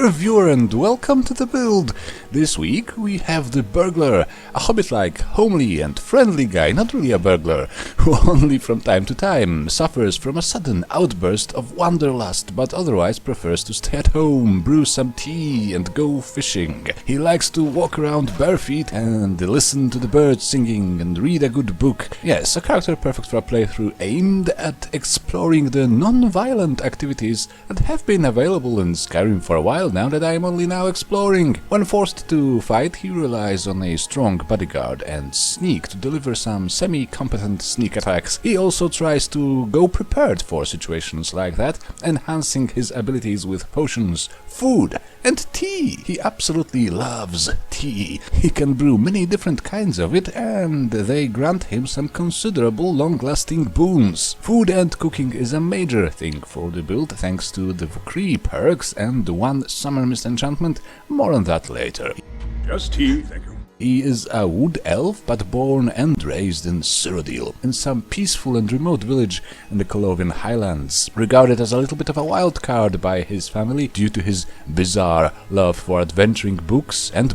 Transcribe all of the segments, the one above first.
dear viewer, and welcome to the build. This week we have the Burglar, a hobbit-like, homely and friendly guy, not really a burglar, who only from time to time suffers from a sudden outburst of wanderlust, but otherwise prefers to stay at home, brew some tea and go fishing. He likes to walk around bare feet and listen to the birds singing and read a good book. Yes, a character perfect for a playthrough aimed at exploring the non-violent activities that have been available in Skyrim for a while now that I am only now exploring. When forced to fight, he relies on a strong bodyguard and sneak to deliver some semi-competent sneak attacks. He also tries to go prepared for situations like that, enhancing his abilities with potions, food, and tea. He absolutely loves tea. He can brew many different kinds of it, and they grant him some considerable long-lasting boons. Food and cooking is a major thing for the build, thanks to the Vokrii perks and the one Summermyst enchantment. More on that later. Just tea, thank you. He is a wood elf, but born and raised in Cyrodiil, in some peaceful and remote village in the Colovian highlands. Regarded as a little bit of a wild card by his family due to his bizarre love for adventuring books and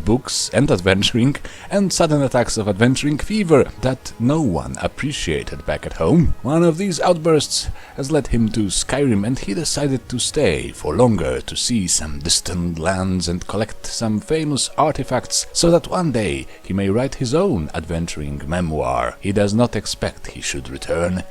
adventuring, and sudden attacks of adventuring fever that no one appreciated back at home. One of these outbursts has led him to Skyrim, and he decided to stay for longer to see some distant lands and collect some famous artifacts, so that one day he may write his own adventuring memoir. He does not expect he should return.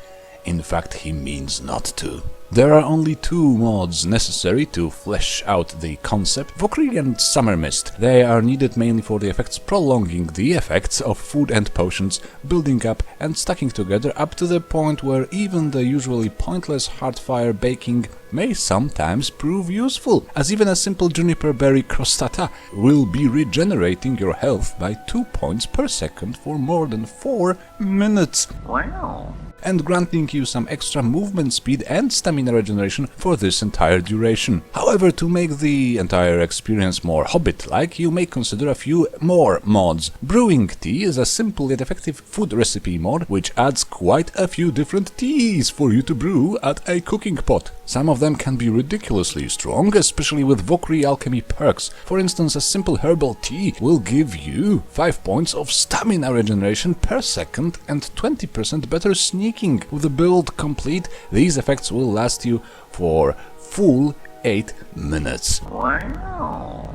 In fact, he means not to. There are only two mods necessary to flesh out the concept, Vokrii and Summermyst. They are needed mainly for the effects, prolonging the effects of food and potions, building up and stacking together up to the point where even the usually pointless hardfire baking may sometimes prove useful, as even a simple juniper berry crostata will be regenerating your health by 2 points per second for more than 4 minutes. Wow. And granting you some extra movement speed and stamina regeneration for this entire duration. However, to make the entire experience more hobbit-like, you may consider a few more mods. Brewing tea is a simple yet effective food recipe mod, which adds quite a few different teas for you to brew at a cooking pot. Some of them can be ridiculously strong, especially with Vokrii alchemy perks. For instance, a simple herbal tea will give you 5 points of stamina regeneration per second and 20% better sneaking. With the build complete, these effects will last you for full 8 minutes. Wow.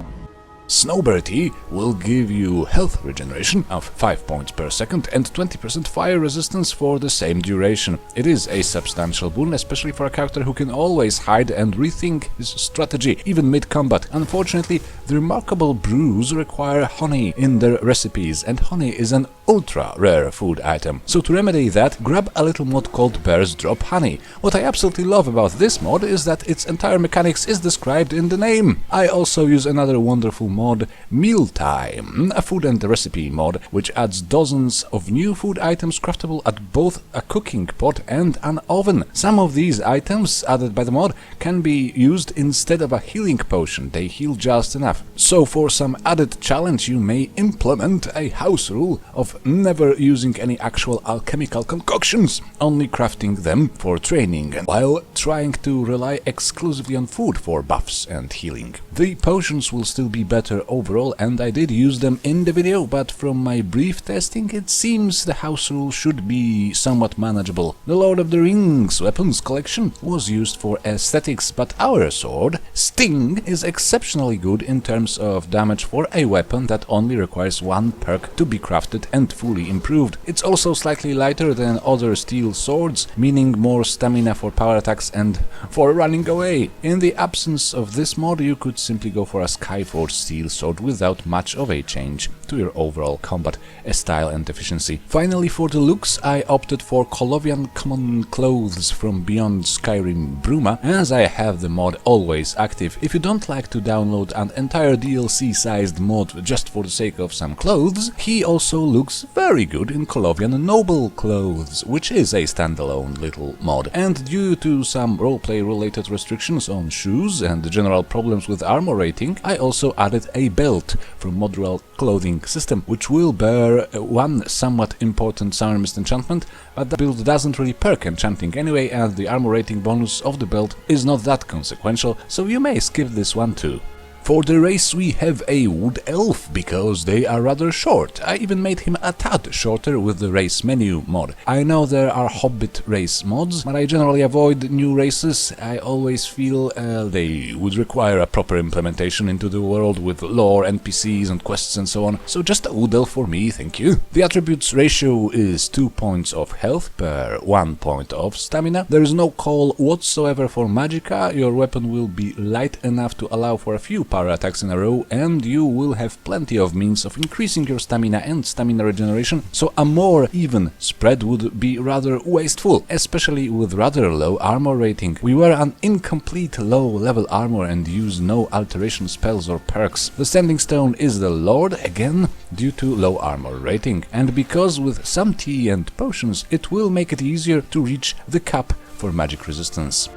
Snowberry tea will give you health regeneration of 5 points per second and 20% fire resistance for the same duration. It is a substantial boon, especially for a character who can always hide and rethink his strategy, even mid-combat. Unfortunately, the remarkable brews require honey in their recipes, and honey is an ultra-rare food item. So to remedy that, grab a little mod called Bear's Drop Honey. What I absolutely love about this mod is that its entire mechanics is described in the name. I also use another wonderful mod, Mealtime, a food and recipe mod, which adds dozens of new food items craftable at both a cooking pot and an oven. Some of these items added by the mod can be used instead of a healing potion. They heal just enough. So for some added challenge, you may implement a house rule of never using any actual alchemical concoctions, only crafting them for training, while trying to rely exclusively on food for buffs and healing. The potions will still be better overall, and I did use them in the video, but from my brief testing it seems the house rule should be somewhat manageable. The Lord of the Rings weapons collection was used for aesthetics, but our sword, Sting, is exceptionally good in terms of damage for a weapon that only requires one perk to be crafted and fully improved. It's also slightly lighter than other steel swords, meaning more stamina for power attacks and for running away. In the absence of this mod, you could simply go for a Skyforged steel sword without much of a change to your overall combat style and efficiency. Finally, for the looks, I opted for Colovian common clothes from Beyond Skyrim Bruma, as I have the mod always active. If you don't like to download an entire DLC-sized mod just for the sake of some clothes, he also looks very good in Colovian noble clothes, which is a standalone little mod. And due to some roleplay related restrictions on shoes and general problems with armor rating, I also added a belt from Modular clothing system, which will bear one somewhat important Summermyst enchantment, but the build doesn't really perk enchanting anyway, and the armor rating bonus of the belt is not that consequential, so you may skip this one too. For the race we have a wood elf, because they are rather short. I even made him a tad shorter with the race menu mod. I know there are hobbit race mods, but I generally avoid new races. I always feel they would require a proper implementation into the world with lore, NPCs and quests and so on. So just a wood elf for me, thank you. The attributes ratio is 2 points of health per 1 point of stamina. There is no call whatsoever for magicka. Your weapon will be light enough to allow for a few power attacks in a row, and you will have plenty of means of increasing your stamina and stamina regeneration, so a more even spread would be rather wasteful, especially with rather low armor rating. We wear an incomplete low level armor and use no alteration spells or perks. The standing stone is the Lord, again due to low armor rating, and because with some tea and potions it will make it easier to reach the cap for magic resistance.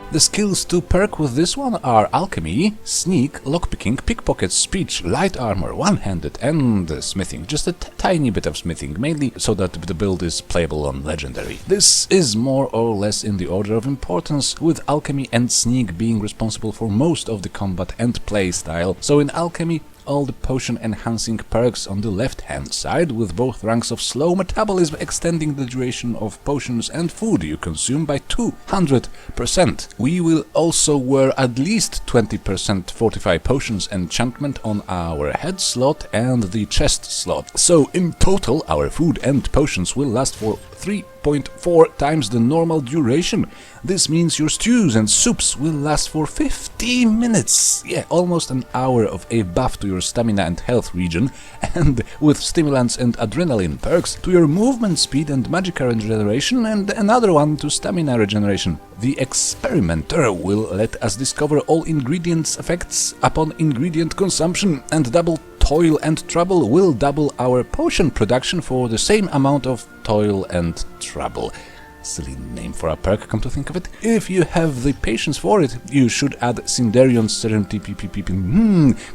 The skills to perk with this one are Alchemy, Sneak, Lockpicking, Pickpocket, Speech, Light Armor, One-Handed, and Smithing. Just a tiny bit of Smithing, mainly so that the build is playable on Legendary. This is more or less in the order of importance, with Alchemy and Sneak being responsible for most of the combat and play style. So in Alchemy, all the potion enhancing perks on the left hand side, with both ranks of slow metabolism extending the duration of potions and food you consume by 200%. We will also wear at least 20% Fortify Potions enchantment on our head slot and the chest slot. So in total our food and potions will last for 3.4 times the normal duration. This means your stews and soups will last for 15 minutes. Yeah, almost an hour of a buff to your stamina and health regen, and with stimulants and adrenaline perks to your movement speed and magicka regeneration, and another one to stamina regeneration. The experimenter will let us discover all ingredients' effects upon ingredient consumption, and double toil and trouble will double our potion production for the same amount of toil and trouble. Silly name for a perk, come to think of it. If you have the patience for it, you should add Cinderion's Serenity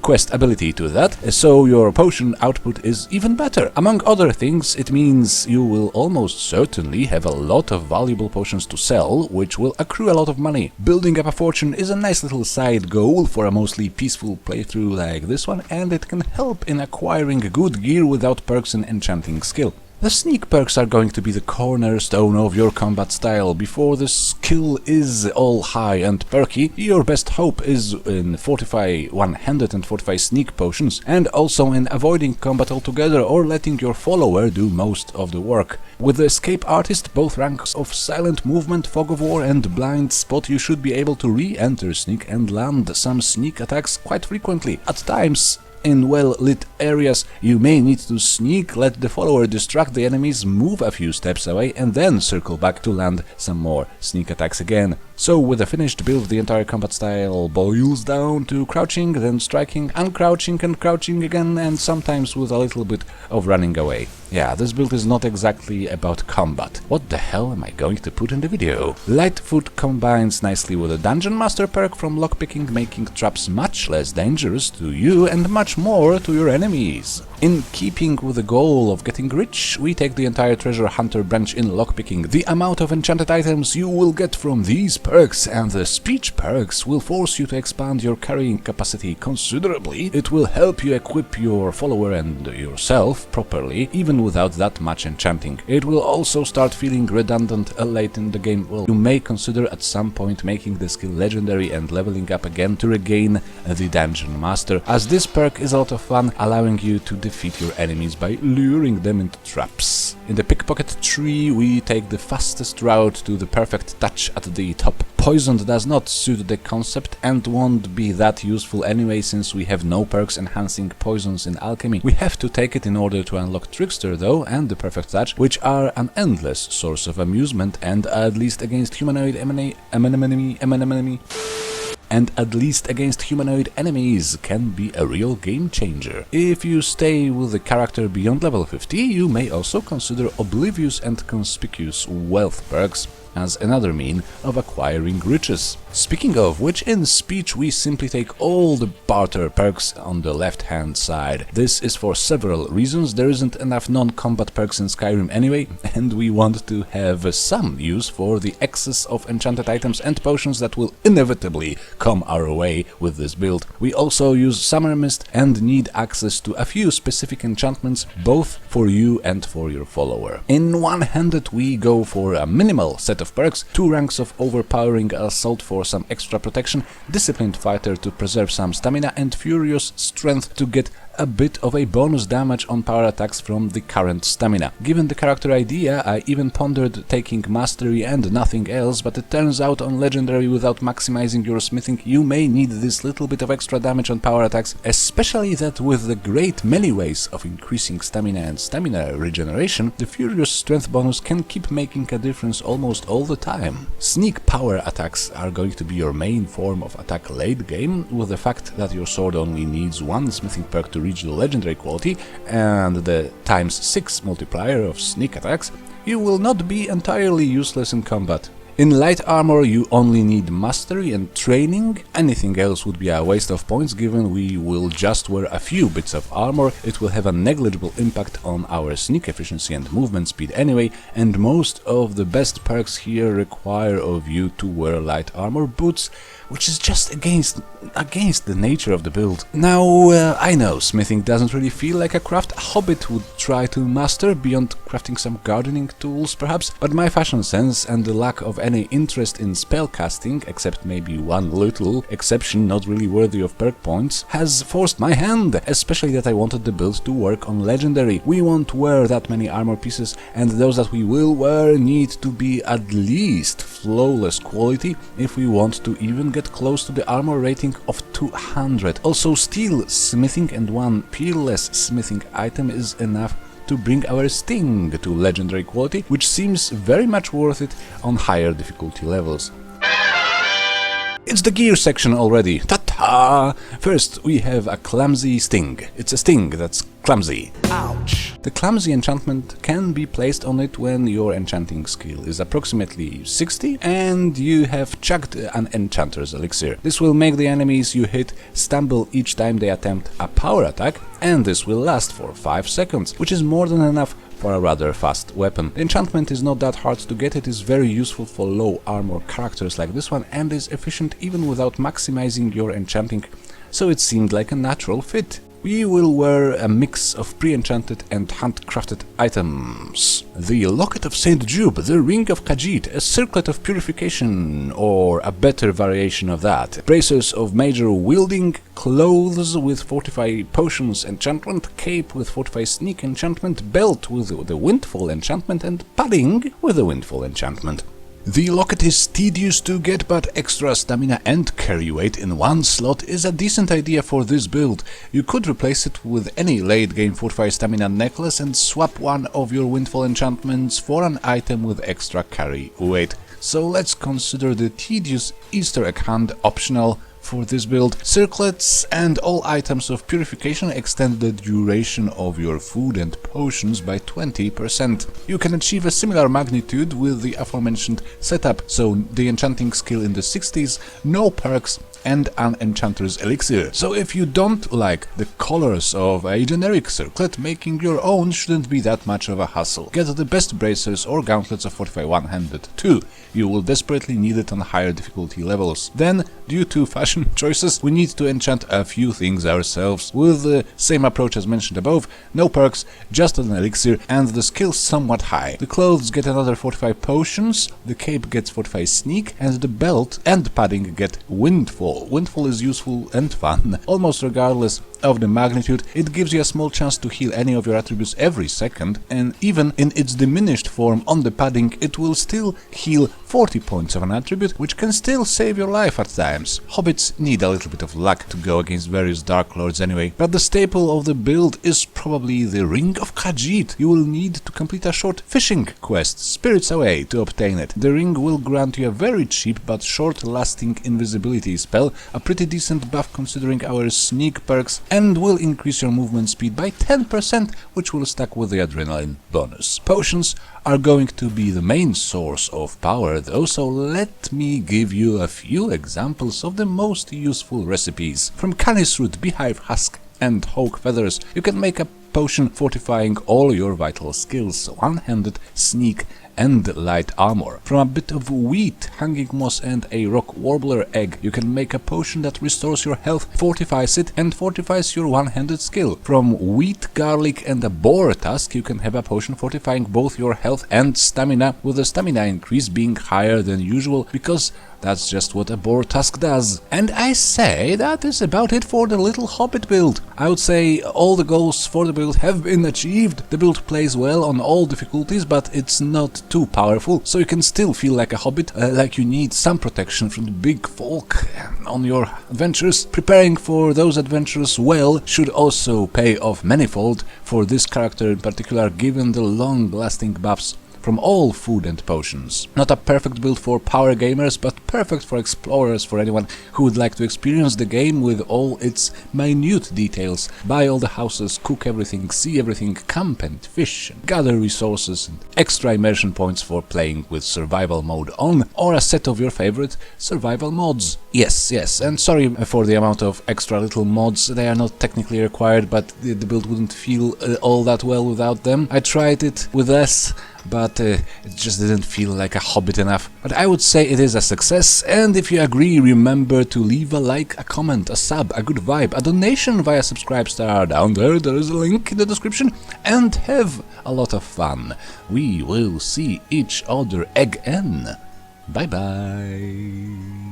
quest ability to that, so your potion output is even better. Among other things, it means you will almost certainly have a lot of valuable potions to sell, which will accrue a lot of money. Building up a fortune is a nice little side goal for a mostly peaceful playthrough like this one, and it can help in acquiring good gear without perks and enchanting skill. The sneak perks are going to be the cornerstone of your combat style. Before the skill is all high and perky, your best hope is in Fortify One-Handed and Fortify Sneak potions, and also in avoiding combat altogether or letting your follower do most of the work. With the Escape Artist, both ranks of Silent Movement, Fog of War and Blind Spot, you should be able to re-enter Sneak and land some sneak attacks quite frequently. At times, in well-lit areas, you may need to sneak, let the follower distract the enemies, move a few steps away, and then circle back to land some more sneak attacks again. So with a finished build, the entire combat style boils down to crouching, then striking, uncrouching and crouching again, and sometimes with a little bit of running away. Yeah, this build is not exactly about combat. What the hell am I going to put in the video? Lightfoot combines nicely with a Dungeon Master perk from lockpicking, making traps much less dangerous to you and much more to your enemies. In keeping with the goal of getting rich, we take the entire treasure hunter branch in lockpicking. The amount of enchanted items you will get from these perks and the speech perks will force you to expand your carrying capacity considerably. It will help you equip your follower and yourself properly, even without that much enchanting. It will also start feeling redundant late in the game. Well, you may consider at some point making the skill legendary and leveling up again to regain the Dungeon Master, as this perk is a lot of fun, allowing you to defeat your enemies by luring them into traps. In the pickpocket tree, we take the fastest route to the perfect touch at the top. Poisoned does not suit the concept and won't be that useful anyway, since we have no perks enhancing poisons in alchemy. We have to take it in order to unlock Trickster though, and the perfect touch, which are an endless source of amusement, and at least against humanoid enemies can be a real game changer. If you stay with the character beyond level 50, you may also consider Oblivious and Conspicuous wealth perks. as another mean of acquiring riches. Speaking of which, in speech we simply take all the barter perks on the left hand side. This is for several reasons. There isn't enough non-combat perks in Skyrim anyway, and we want to have some use for the excess of enchanted items and potions that will inevitably come our way with this build. We also use Summermyst and need access to a few specific enchantments, both for you and for your follower. In one-handed we go for a minimal set of perks, 2 ranks of overpowering assault for some extra protection, disciplined fighter to preserve some stamina, and furious strength to get a bit of a bonus damage on power attacks from the current stamina. Given the character idea, I even pondered taking mastery and nothing else, but it turns out on legendary without maximizing your smithing you may need this little bit of extra damage on power attacks, especially that with the great many ways of increasing stamina and stamina regeneration, the furious strength bonus can keep making a difference almost all the time. Sneak power attacks are going to be your main form of attack late game, with the fact that your sword only needs 1 smithing perk to reach the legendary quality and the ×6 multiplier of sneak attacks, you will not be entirely useless in combat. In light armor you only need mastery and training. Anything else would be a waste of points, given we will just wear a few bits of armor. It will have a negligible impact on our sneak efficiency and movement speed anyway, and most of the best perks here require of you to wear light armor boots, which is just against the nature of the build. Now, I know smithing doesn't really feel like a craft a hobbit would try to master, beyond crafting some gardening tools perhaps, but my fashion sense and the lack of any interest in spellcasting, except maybe one little exception not really worthy of perk points, has forced my hand, especially that I wanted the build to work on legendary. We won't wear that many armor pieces, and those that we will wear need to be at least flawless quality if we want to even get close to the armor rating of 200. Also, steel smithing and 1 peerless smithing item is enough to bring our sting to legendary quality, which seems very much worth it on higher difficulty levels. It's the gear section already. Ta-ta! First we have a clumsy sting. It's a sting that's clumsy. Ouch! The clumsy enchantment can be placed on it when your enchanting skill is approximately 60 and you have chugged an enchanter's elixir. This will make the enemies you hit stumble each time they attempt a power attack, and this will last for 5 seconds, which is more than enough for a rather fast weapon. The enchantment is not that hard to get, it is very useful for low armor characters like this one, and is efficient even without maximizing your enchanting, so it seemed like a natural fit. We will wear a mix of pre-enchanted and handcrafted items. The Locket of St. Jube, the Ring of Khajiit, a Circlet of Purification, or a better variation of that, Bracers of Major Wielding, Clothes with Fortify Potions enchantment, Cape with Fortify Sneak enchantment, Belt with the Windfall enchantment, and Padding with the Windfall enchantment. The locket is tedious to get, but extra stamina and carry weight in one slot is a decent idea for this build. You could replace it with any late game Fortify Stamina necklace and swap one of your Windfall enchantments for an item with extra carry weight. So let's consider the tedious Easter egg hunt optional for this build. Circlets and all items of purification extend the duration of your food and potions by 20%. You can achieve a similar magnitude with the aforementioned setup, so the enchanting skill in the 60s, no perks, and an enchanter's elixir. So if you don't like the colors of a generic circlet, making your own shouldn't be that much of a hassle. Get the best bracers or gauntlets of Fortify one-handed too. You will desperately need it on higher difficulty levels. Then, due to fashion choices, we need to enchant a few things ourselves, with the same approach as mentioned above, no perks, just an elixir, and the skill somewhat high. The clothes get another Fortify Potions, the cape gets Fortify Sneak, and the belt and padding get Windfall. Windfall is useful and fun. Almost regardless of the magnitude, it gives you a small chance to heal any of your attributes every second, and even in its diminished form on the padding, it will still heal 40 points of an attribute, which can still save your life at times. Hobbits need a little bit of luck to go against various Dark Lords anyway, but the staple of the build is probably the Ring of Khajiit. You will need to complete a short fishing quest, Spirits Away, to obtain it. The ring will grant you a very cheap but short-lasting invisibility spell, a pretty decent buff considering our sneak perks, and will increase your movement speed by 10%, which will stack with the adrenaline bonus. Potions are going to be the main source of power though, so let me give you a few examples of the most useful recipes. From canis root, beehive husk and hawk feathers, you can make a potion fortifying all your vital skills, one-handed, sneak and light armor. From a bit of wheat, hanging moss and a rock warbler egg, you can make a potion that restores your health, fortifies it and fortifies your one-handed skill. From wheat, garlic and a boar tusk, you can have a potion fortifying both your health and stamina, with the stamina increase being higher than usual because that's just what a boar tusk does. And I say that is about it for the little hobbit build. I would say all the goals for the build have been achieved. The build plays well on all difficulties, but it's not too powerful, so you can still feel like a hobbit, like you need some protection from the big folk on your adventures. Preparing for those adventures well should also pay off manifold for this character in particular, given the long-lasting buffs from all food and potions. Not a perfect build for power gamers, but perfect for explorers, for anyone who would like to experience the game with all its minute details, buy all the houses, cook everything, see everything, camp and fish, and gather resources, and extra immersion points for playing with survival mode on, or a set of your favorite survival mods. Yes, and sorry for the amount of extra little mods, they are not technically required, but the build wouldn't feel all that well without them. I tried it with less, but it just didn't feel like a hobbit enough. But I would say it is a success, and if you agree, remember to leave a like, a comment, a sub, a good vibe, a donation via Subscribestar down there, there is a link in the description, and have a lot of fun. We will see each other again. Bye bye.